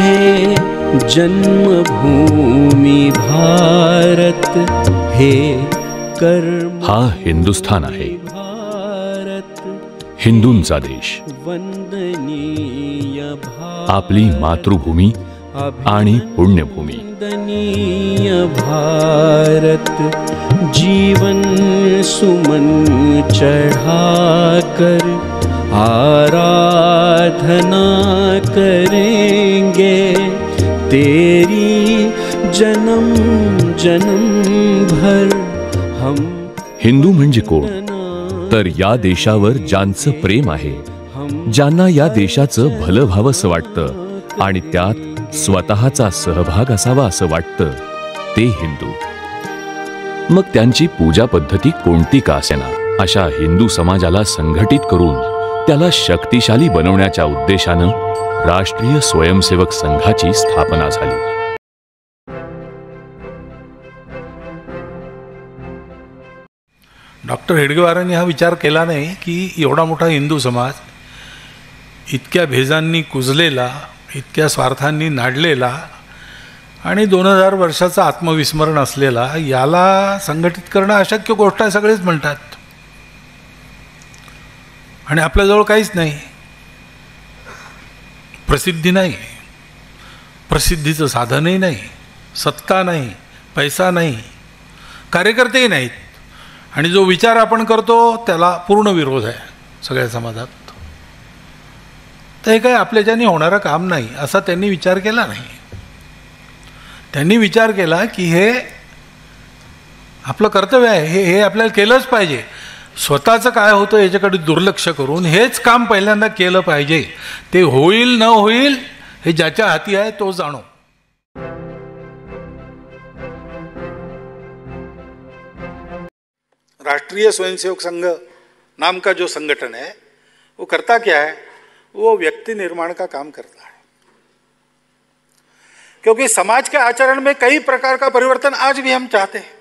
हे जन्मभूमी भारत, हे कर्म हा हिंदुस्थान आहे, हिंदूंचा देश, वंदनीय आपली मातृभूमी आणि पुण्यभूमी। वंदनीय भारत, जीवन सुमन चढ़ाकर आराधना करेंगे तेरी, जन्म जन्म भर हम। हिंदू म्हणजे कोण? तर या देशावर ज्यांचं प्रेम आहे, ज्यांना या देशाचं भलं व्हावंसं वाटतं आणि त्यात स्वतःचा सहभाग असावा असं वाटतं, ते हिंदू। मग त्यांची पूजा पद्धती कोणती का असेना, अशा हिंदू समाजाला संघटित करून त्याला शक्तिशाली बनवण्याच्या उद्देशानं राष्ट्रीय स्वयंसेवक संघाची स्थापना झाली। डॉक्टर हेडगेवारांनी हा विचार केला नाही की एवढा मोठा हिंदू समाज इतक्या भेजांनी कुजलेला, इतक्या स्वार्थांनी नाडलेला आणि 2000 वर्षाचा आत्मविस्मरण असलेला, याला संघटित करणं अशक्य गोष्ट आहे सगळेच म्हणतात। आणि आपल्याजवळ काहीच नाही, प्रसिद्धी नाही, प्रसिद्धीचं साधनही नाही, सत्ता नाही, पैसा नाही, कार्यकर्तेही नाहीत, आणि जो विचार आपण करतो त्याला पूर्ण विरोध आहे सगळ्या समाजात। तर हे काय आपल्याच्याने होणारं काम नाही असा त्यांनी विचार केला नाही। त्यांनी विचार केला की हे आपलं कर्तव्य आहे, हे आपल्याला केलंच पाहिजे। स्वतःचं काय होतं याच्याकडे दुर्लक्ष करून हेच काम पहिल्यांदा केलं पाहिजे। ते होईल न होईल हे ज्याच्या हाती आहे तो जाणो। राष्ट्रीय स्वयंसेवक संघ नाम का जो संगठन है वो करता क्या है? वो व्यक्ति निर्माण का काम करता है, क्योंकि समाज के आचरण में कई प्रकार का परिवर्तन आज भी हम चाहते हैं।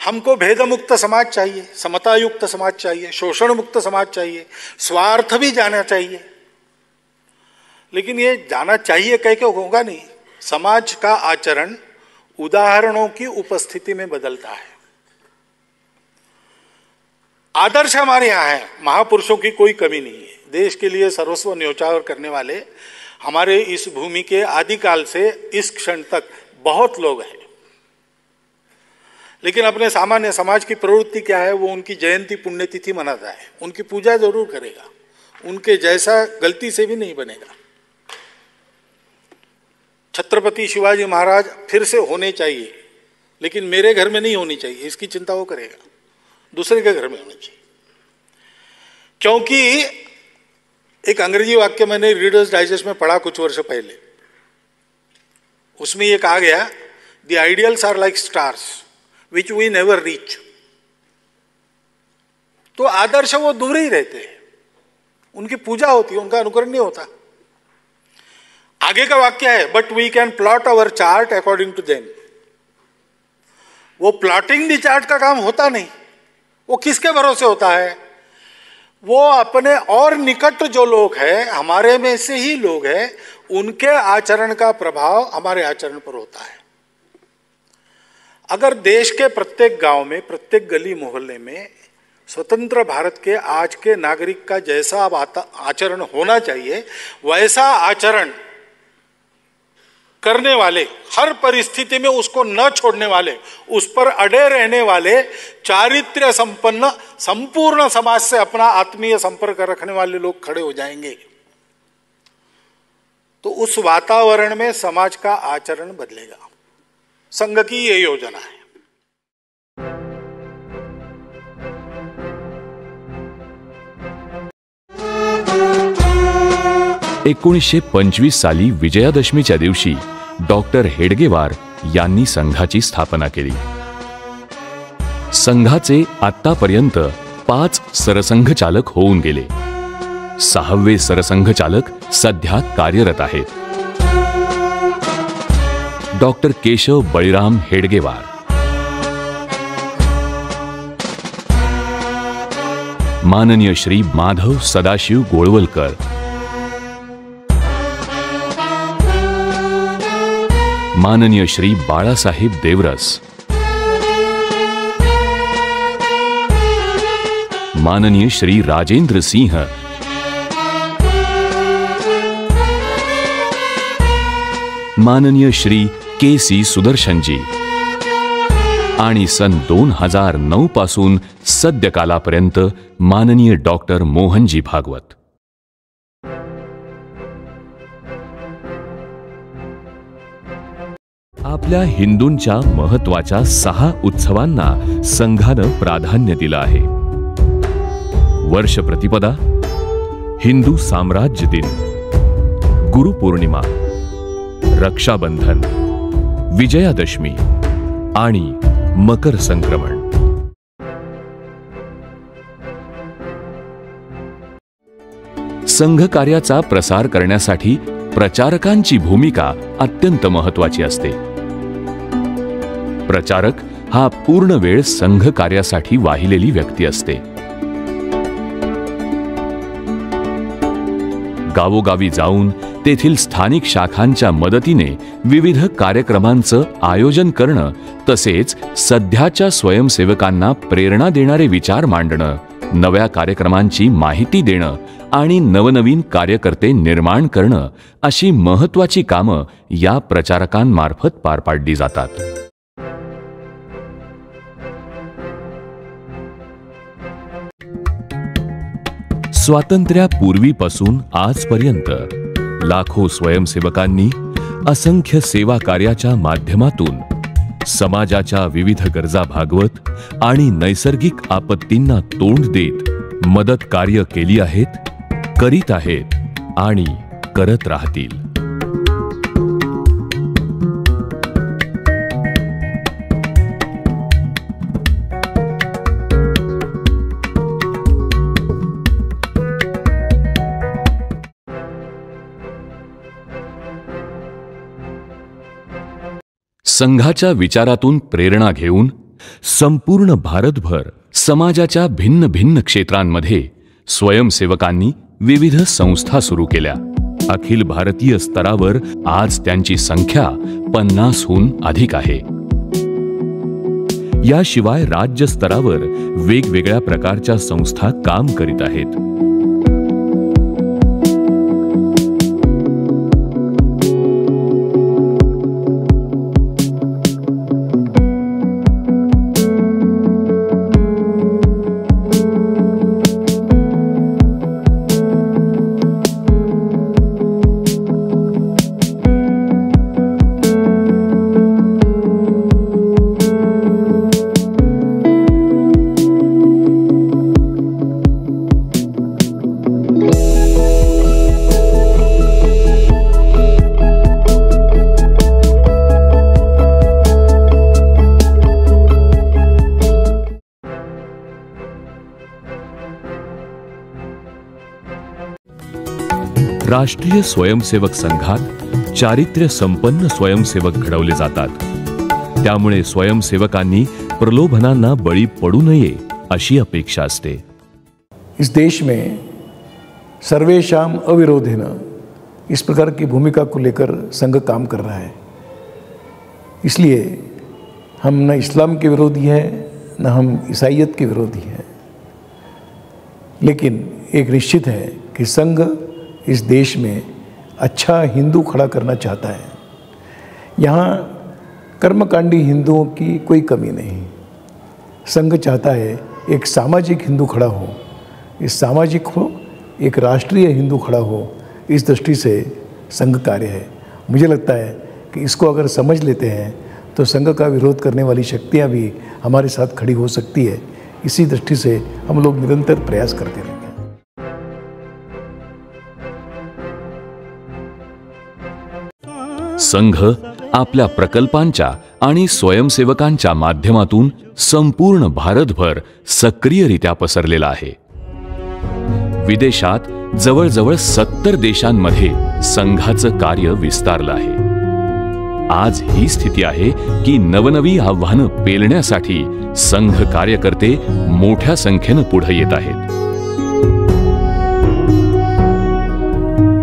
हमको भेद मुक्त समाज चाहिए, समता युक्त समाज चाहिए, शोषण मुक्त समाज चाहिए, स्वार्थ भी जाना चाहिए। लेकिन ये जाना चाहिए कह के होगा नहीं। समाज का आचरण उदाहरणों की उपस्थिति में बदलता है। आदर्श हमारे यहाँ है, महापुरुषों की कोई कमी नहीं है। देश के लिए सर्वस्व न्योछावर करने वाले हमारे इस भूमि के आदिकाल से इस क्षण तक बहुत लोग हैं। लेकिन अपने सामान्य समाज की प्रवृत्ति क्या है? वो उनकी जयंती पुण्यतिथि मनाता है, उनकी पूजा जरूर करेगा, उनके जैसा गलती से भी नहीं बनेगा। छत्रपति शिवाजी महाराज फिर से होने चाहिए, लेकिन मेरे घर में नहीं होनी चाहिए, इसकी चिंता वो करेगा, दूसरे के घर में होनी चाहिए। क्योंकि एक अंग्रेजी वाक्य मैंने रीडर्स डाइजेस्ट में पढ़ा कुछ वर्ष पहले, उसमें ये कहा गया, the ideals are like stars which we never reach. तो आदर्श वो दूर ही रहते हैं, उनकी पूजा होती है, उनका अनुकरण नहीं होता। आगे का वाक्य है, but we can plot our chart according to them. वो प्लॉटिंग द चार्ट का काम होता नहीं। वो किसके भरोसे होता है? वो अपने और निकट जो लोग हैं, हमारे में से ही लोग हैं, उनके आचरण का प्रभाव हमारे आचरण पर होता है। अगर देश के प्रत्येक गांव में, प्रत्येक गली मोहल्ले में स्वतंत्र भारत के आज के नागरिक का जैसा आचरण होना चाहिए, वैसा आचरण करने वाले, हर परिस्थिति में उसको न छोड़ने वाले, उस पर अड़े रहने वाले, चारित्र्य संपन्न संपूर्ण समाज से अपना आत्मीय संपर्क रखने वाले लोग खड़े हो जाएंगे, तो उस वातावरण में समाज का आचरण बदलेगा। संघ की ये योजना है। 1925 साली विजयादशमीच्या दिवशी डॉक्टर हेडगेवार यांनी संघाची स्थापना केली। संघाचे आतापर्यंत 5 सरसंघचालक होऊन गेले। 6वे सरसंघचालक सध्या कार्यरत आहेत। डॉक्टर केशव बळीराम हेडगेवार, माननीय श्री माधव सदाशिव गोळवलकर, माननीय श्री बाळासाहेब देवरस, माननीय श्री राजेंद्र सिंह, माननीय श्री के.सी. सुदर्शनजी आणि सन 2009 पासून सद्यकालापर्यंत माननीय डॉक्टर मोहनजी भागवत. आपल्या हिंदूंच्या महत्वाच्या 6 उत्सवांना संघानं प्राधान्य दिलं आहे. वर्ष प्रतिपदा, हिंदू साम्राज्य दिन, गुरुपौर्णिमा, रक्षाबंधन, विजयादशमी आणि मकर संक्रमण. संघ कार्याचा प्रसार करण्यासाठी प्रचारकांची भूमिका अत्यंत महत्वाची असते. प्रचारक हा पूर्ण वेळ संघ कार्यासाठी वाहिलेली व्यक्ती असते. गावोगावी जाऊन तेथील स्थानिक शाखांच्या मदतीने विविध कार्यक्रमांचं आयोजन करणं, तसेच सध्याच्या स्वयंसेवकांना प्रेरणा देणारे विचार मांडणं, नव्या कार्यक्रमांची माहिती देणं आणि नवनवीन कार्यकर्ते निर्माण करणं अशी महत्वाची कामं या प्रचारकांमार्फत पार पाडली जातात. स्वातंत्र्यापूर्वीपासून आजपर्यंत लाखो स्वयंसेवकांनी असंख्य सेवा कार्याच्या माध्यमातून समाजाच्या विविध गरजा भागवत आणि नैसर्गिक आपत्तींना तोंड देत मदत कार्य केली आहेत, करीत आहेत आणि करत राहतील. संघाच्या विचारातून प्रेरणा घेऊन संपूर्ण भारतभर समाजाच्या भिन्न भिन्न क्षेत्रांमध्ये स्वयंसेवकांनी विविध संस्था सुरू केल्या. अखिल भारतीय स्तरावर आज त्यांची संख्या 50हून अधिक आहे. याशिवाय राज्य स्तरावर वेगवेगळ्या प्रकारच्या संस्था काम करीत आहेत. राष्ट्रीय स्वयंसेवक संघात चारित्र्य संपन्न स्वयंसेवक घडवले जातात. त्यामुळे स्वयंसेवकांनी प्रलोभनांना बळी पडू नये अशी अपेक्षा असते. इस देश में सर्वेशाम अविरोधेन इस प्रकार की भूमिका को लेकर संघ काम कर रहा है. इसलिए हम न इस्लाम के विरोधी हैं, न हम ईसाइयत के विरोधी हैं, लेकिन एक निश्चित है कि संघ इस देश में अच्छा हिंदू खड़ा करना चाहता है. यहाँ कर्मकांडी हिंदुओं की कोई कमी नहीं. संघ चाहता है एक सामाजिक हिंदू खड़ा हो, इस सामाजिक हो, एक राष्ट्रीय हिंदू खड़ा हो. इस दृष्टि से संघ कार्य है. मुझे लगता है कि इसको अगर समझ लेते हैं तो संघ का विरोध करने वाली शक्तियाँ भी हमारे साथ खड़ी हो सकती है. इसी दृष्टि से हम लोग निरंतर प्रयास करते रहेंगे. संघ आपल्या प्रकल्पांच्या आणि स्वयंसेवकांच्या माध्यमातून संपूर्ण भारतभर सक्रियरित्या पसरलेला आहे. विदेशात जवळजवळ 70 देशांमध्ये संघाचं कार्य विस्तारलं आहे. आज ही स्थिती आहे की नवनवी आव्हानं पेलण्यासाठी संघ कार्यकर्ते मोठ्या संख्येनं पुढे येत आहेत.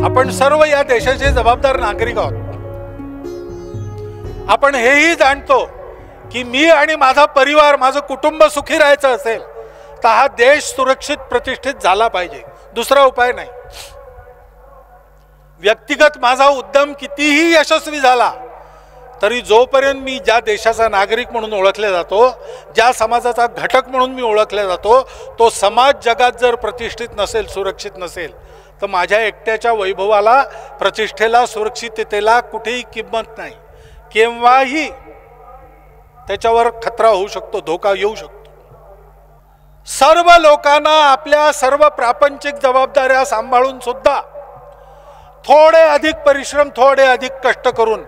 आपण सर्व या देशाचे जबाबदार नागरिक आहोत. आपण हेही जाणतो की मी आणि माझा परिवार, माझं कुटुंब सुखी राहायचं असेल तर हा देश सुरक्षित प्रतिष्ठित झाला पाहिजे, दुसरा उपाय नाही. व्यक्तिगत माझा उद्यम कितीही यशस्वी झाला तरी जोपर्यंत मी ज्या देशाचा नागरिक म्हणून ओळखले जातो, ज्या समाजाचा घटक म्हणून मी ओळखले जातो, तो समाज जगात जर प्रतिष्ठित नसेल, सुरक्षित नसेल, तर माझ्या एकट्याच्या वैभवाला, प्रतिष्ठेला, सुरक्षिततेला कुठेही किंमत नाही. केव्हाही त्याच्यावर खतरा होऊ शकतो, धोका येऊ शकतो. सर्व लोकांना आपल्या सर्व प्रापंचिक जबाबदाऱ्या सांभाळून सुद्धा थोडे अधिक परिश्रम, थोडे अधिक कष्ट करून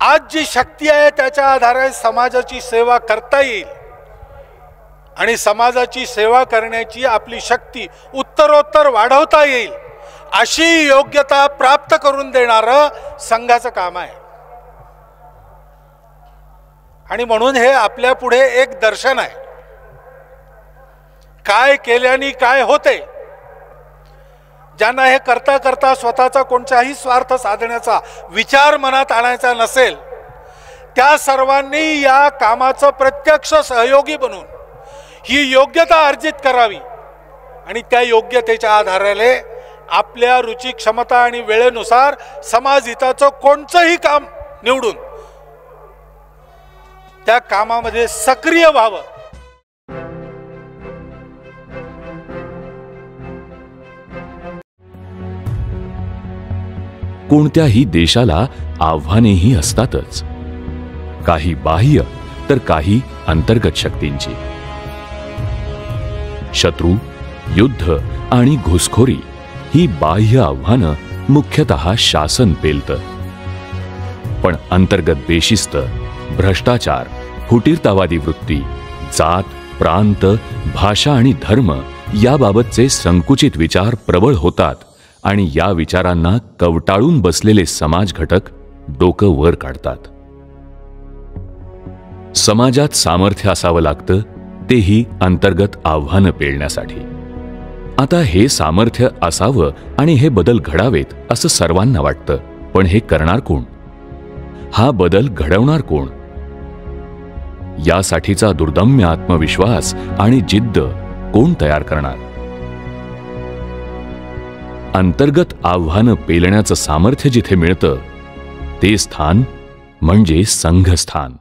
आज जी शक्ती आहे त्याच्या आधारे समाजाची सेवा करता येईल आणि समाजाची सेवा करण्याची आपली शक्ती उत्तरोत्तर वाढवता येईल अशी योग्यता प्राप्त करून देणारं संघाचं काम आहे. आणि म्हणून हे आपल्या पुढे एक दर्शन आहे. काय केल्याने काय होते. ज्यांना हे करता करता स्वतःचा कोणताही स्वार्थ साधण्याचा विचार मनात आणायचा नसेल, त्या सर्वांनी या कामाचं प्रत्यक्ष सहयोगी बनून ही योग्यता अर्जित करावी आणि त्या योग्यतेच्या आधाराने आपल्या रुची, क्षमता आणि वेळेनुसार समाज हिताचं कोणतंही काम निवडून त्या कामामध्ये सक्रिय व्हावं. कोणत्याही देशाला आव्हानेही असतातच, काही बाह्य तर काही अंतर्गत शक्तींची. शत्रू, युद्ध आणि घुसखोरी ही बाह्य आव्हानं मुख्यतः शासन पेलतं. पण अंतर्गत बेशिस्त, भ्रष्टाचार, फुटीरतावादी वृत्ती, जात, प्रांत, भाषा आणि धर्म याबाबतचे संकुचित विचार प्रबळ होतात आणि या विचारांना कवटाळून बसलेले समाज घटक डोकं वर काढतात. समाजात सामर्थ्य असावं लागतं, तेही अंतर्गत आव्हानं पेलण्यासाठी. आता हे सामर्थ्य असावं आणि हे बदल घडावेत असं सर्वांना वाटतं, पण हे करणार कोण? हा बदल घडवणार कोण? यासाठीचा दुर्दम्य आत्मविश्वास आणि जिद्द कोण तयार करणार? अंतर्गत आव्हानं पेलण्याचं सामर्थ्य जिथे मिळतं ते स्थान म्हणजे संघस्थान.